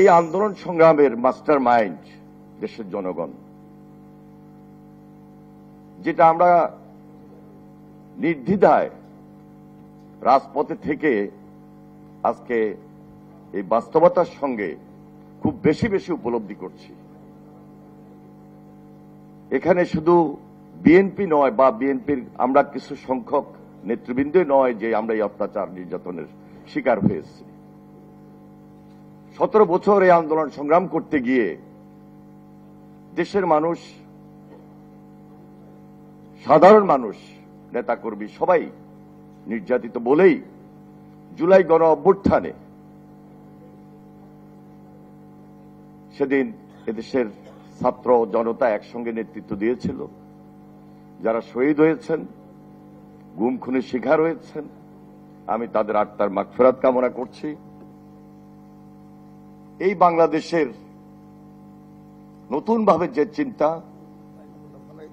এই আন্দোলন সংগ্রামের মাস্টার মাইন্ড দেশের জনগণ, যেটা আমরা নির্দ্বিধায় রাজপথে থেকে আজকে এই বাস্তবতার সঙ্গে খুব বেশি বেশি উপলব্ধি করছি। এখানে শুধু বিএনপি নয় বা বিএনপির আমরা কিছু সংখ্যক নেতৃবৃন্দ নয় যে আমরা এই অত্যাচার নির্যাতনের শিকার হয়েছি। 17 বছর এই আন্দোলন সংগ্রাম করতে গিয়ে দেশের মানুষ, সাধারণ মানুষ, নেতাকর্মী সবাই নির্যাতিত বলেই জুলাই গণ অভ্যুত্থানে সেদিন এদেশের ছাত্র জনতা একসঙ্গে নেতৃত্ব দিয়েছিল। যারা শহীদ হয়েছেন, গুম খুনের শিকার হয়েছেন, আমি তাদের আত্মার মাগফিরাত কামনা করছি। এই বাংলাদেশের নতুনভাবে যে চিন্তা,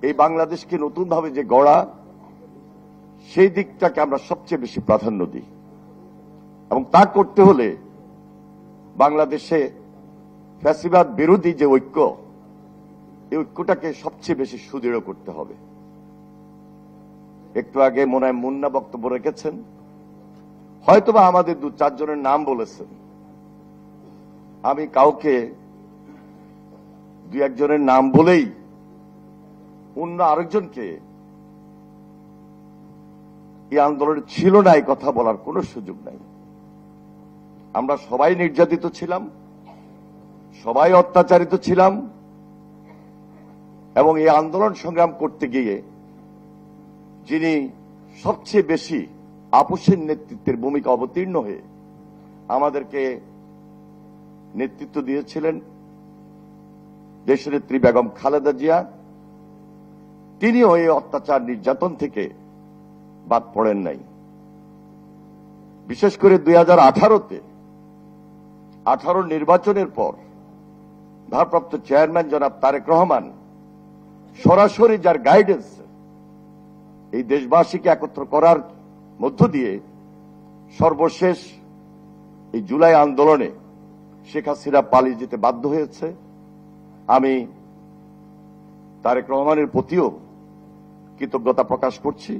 এই বাংলাদেশকে নতুনভাবে যে গড়া, সেই দিকটাকে আমরা সবচেয়ে বেশি প্রাধান্য দিই এবং তা করতে হলে বাংলাদেশে ফ্যাসিবাদ বিরোধী যে ঐক্য, এই ঐক্যটাকে সবচেয়ে বেশি সুদৃঢ় করতে হবে। একটু আগে মনে হয় মুন্না বক্তব্য রেখেছেন, হয়তোবা আমাদের 2-4 জনের নাম বলেছেন। আমি কাউকে 2-1 জনের নাম বলেই অন্য আরেকজনকে এই আন্দোলনে ছিল না এই কথা বলার কোন সুযোগ নাই। আমরা সবাই নির্যাতিত ছিলাম, সবাই অত্যাচারিত ছিলাম এবং এই আন্দোলন সংগ্রাম করতে গিয়ে যিনি সবচেয়ে বেশি আপোষের নেতৃত্বের ভূমিকা অবতীর্ণ হয়ে আমাদেরকে নেতৃত্ব দিয়েছিলেন দেশনেত্রী বেগম খালেদা জিয়া, তিনিও এই অত্যাচার নির্যাতন থেকে বাদ পড়েন নাই। বিশেষ করে 2018-তে 18 নির্বাচনের পর ভারপ্রাপ্ত চেয়ারম্যান জনাব তারেক রহমান সরাসরি যার গাইডেন্স এই দেশবাসীকে একত্র করার মধ্য দিয়ে সর্বশেষ এই জুলাই আন্দোলনে শেখ হাসিনা পালিয়ে যেতে বাধ্য হয়েছে। আমি তারেক রহমানের প্রতিও কৃতজ্ঞতা প্রকাশ করছি।